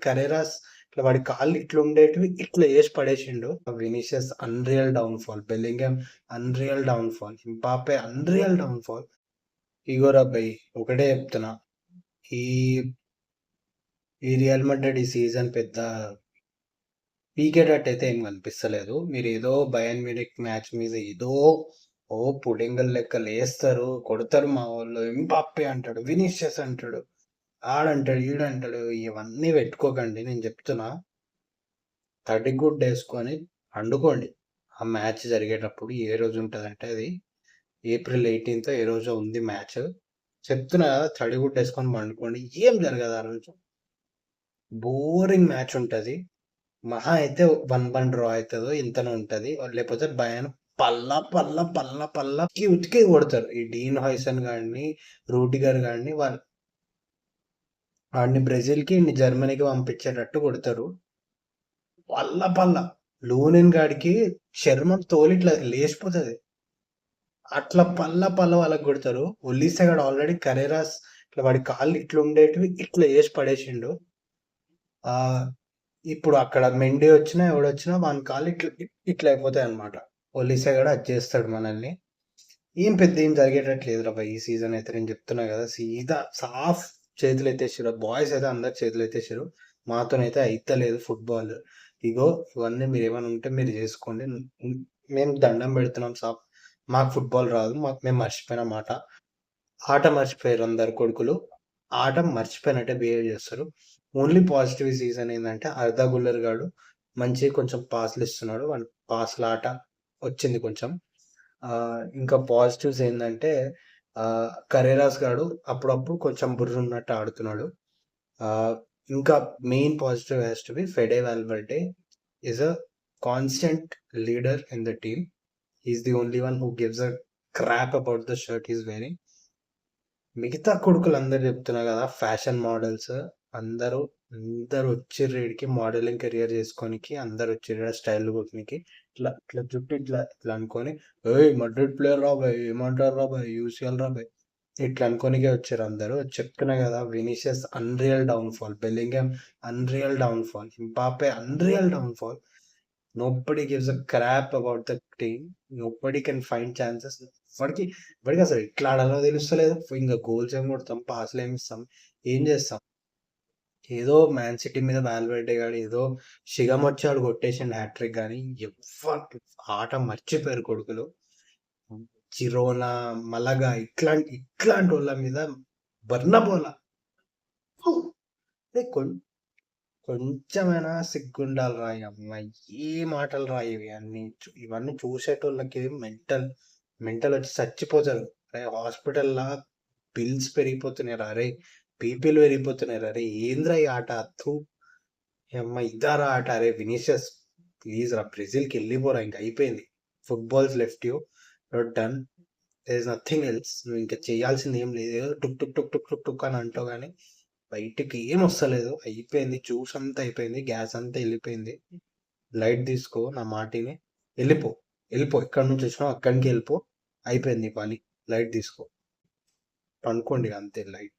కరేరాస్ ఇట్లా వాడి కాళ్ళు ఇట్లుండేటివి ఇట్లా ఏసి పడేసిండు. Vinicius unreal downfall. Bellingham unreal downfall. Mbappe unreal downfall. ఇగోరా బయ్ ఒకటే చెప్తున్నా. ఈ ఈ రియల్ మాడ్రిడ్ ఈ సీజన్ పెద్ద పీకేటట్టయితే ఏం కనిపిస్తలేదు. మీరేదో బయర్న్ మ్యూనిక్ మ్యాచ్ మీద ఏదో పుడింగల్ లెక్క లేస్తారు, కొడతారు మా వోళ్ళు. ఎంబాప్పే అంటాడు, వినీషియస్ అంటాడు, ఆడంటాడు, ఈడంటాడు. ఇవన్నీ పెట్టుకోకండి. నేను చెప్తున్నా, తడిగుడ్డేసుకొని పండుకోండి. ఆ మ్యాచ్ జరిగేటప్పుడు ఏ రోజు ఉంటదంటే అది ఏప్రిల్ 18థ్ ఏ రోజో ఉంది మ్యాచ్. చెప్తున్నా కదా, తడిగుడ్డేసుకొని పండుకోండి. ఏం జరగదు ఆ రోజు. బోరింగ్ మ్యాచ్ ఉంటది. మహా అయితే 1-1 డ్రా అవుతుందో ఇంతనే ఉంటది. లేకపోతే భయాన పల్లా ఉతికి కొడతారు. ఈ డీన్ హాయ్సన్ గాడిని, రూడిగర్ గాడిని వాడిని బ్రెజిల్కి ఇన్ని జర్మనీకి పంపించేటట్టు కొడతారు. పల్ల లూనెన్ గాడికి చర్మం తోలి ఇట్లా లేచిపోతుంది. అట్లా పల్ల వాళ్ళకి కొడతారు. ఒలిసా గాడు ఆల్రెడీ కరేరాస్ ఇట్లా వాడి కాళ్ళు ఇట్లా ఉండేటివి ఇట్లా వేసి పడేసిండు. ఆ ఇప్పుడు అక్కడ మెండి వచ్చినా ఎవడొచ్చినా వాని కాళ్ళు ఇట్లా అయిపోతాయి అనమాట. ఒలిసా కూడా అది చేస్తాడు మనల్ని. ఏం జరిగేటట్లేదు రా ఈ సీజన్ అయితే. నేను చెప్తున్నా కదా, సీదా సాఫ్ చేతులు ఎత్తేసారు. బాయ్స్ అయితే అందరు చేతులు ఎత్తేసారు. మాతోనైతే అయితలేదు ఫుట్బాల్. ఇగో ఇవన్నీ మీరు ఏమైనా ఉంటే మీరు చేసుకోండి. మేము దండం పెడుతున్నాం సాఫ్. మాకు ఫుట్బాల్ రాదు. మేము మర్చిపోయిన మాట. ఆట మర్చిపోయారు అందరు కొడుకులు. ఆట మర్చిపోయినట్టే బిహేవ్ చేస్తారు. ఓన్లీ పాజిటివ్ సీజన్ ఏంటంటే అర్ధా గుల్లర్ గాడు మంచి కొంచెం పాస్లు ఇస్తున్నాడు. వాళ్ళ పాస్ల ఆట వచ్చింది కొంచెం. ఇంకా పాజిటివ్స్ ఏంటంటే కరేరాస్ గాడు అప్పుడప్పుడు కొంచెం బుర్ర ఉన్నట్టు ఆడుతున్నాడు. ఇంకా main positive has to be Fede Valverde is a constant leader in the team. Is the only one who gives a crap about the shirt is wearing. మిగతా కొడుకులు అందరు చెప్తున్నా కదా, ఫ్యాషన్ మోడల్స్ అందరూ అందరు వచ్చిర్రు ఈడికి మోడలింగ్ కెరియర్ చేసుకోనికి. అందరు వచ్చిర్రు స్టైల్ కొట్టినికి. ఇట్లా ఇట్లా జుట్టు ఇట్లా అనుకొని, ఏయ్ మడ్రిడ్ ప్లేయర్ రా బాయ్, ఏమంటారు రా బాయ్, యూసీఎల్ రా బాయ్, ఇట్లా అనుకోనికే వచ్చారు అందరూ. చెప్తున్నా కదా, Vinicius unreal downfall, Bellingham unreal downfall, Mbappe unreal downfall. Nobody gives a crap about the team. Nobody can find chances. వాడికి అసలు ఎట్లా ఆడాలో తెలుస్తలేదు. ఇంకా గోల్స్ ఏం కొడతాం, పాస్లు ఏమి ఇస్తాం, ఏం చేస్తాం. ఏదో మ్యాన్ సిటీ మీద వాల్వర్డే గాడు ఏదో షిగం వచ్చాడు కొట్టేసిండు హ్యాట్రిక్. కానీ ఆట మర్చిపోయారు కొడుకులు. జిరోనా, మలగా ఇట్లాంటి వాళ్ళ మీద బర్నబోలా కొంచెమైనా సిగ్గుండాలి రా అమ్మాయి. ఏ మాటలు రా ఇవి అన్ని. ఇవన్నీ చూసేటోళ్ళకి మెంటల్ వచ్చి చచ్చిపోతారు. అరే హాస్పిటల్లా బిల్స్ పెరిగిపోతున్నాయి రా. అరే బీపీలు పెరిగిపోతున్నాయి రా. అరే ఏంద్రా ఈ ఆట అత్తు అమ్మ ఇదారా ఆట. అరే వినీషియస్ ప్లీజ్ రా, బ్రెజిల్కి వెళ్ళిపోరా, ఇంకా అయిపోయింది. Football's left you, you're done. There is nothing else. నువ్వు ఇంకా చేయాల్సింది ఏం లేదు. ఏదో టుక్ టుక్ టుక్ టుక్ టుక్ టుక్ అని అంటావు కానీ బయటికి ఏం వస్తలేదు. అయిపోయింది, జ్యూస్ అంతా అయిపోయింది, గ్యాస్ అంతా వెళ్ళిపోయింది. లైట్ తీసుకో నా మాటిని, వెళ్ళిపో ఎక్కడి నుంచి వచ్చినావు అక్కడికి వెళ్ళిపో. అయిపోయింది పని. లైట్ తీసుకో, పండుకోండి అంతే. లైట్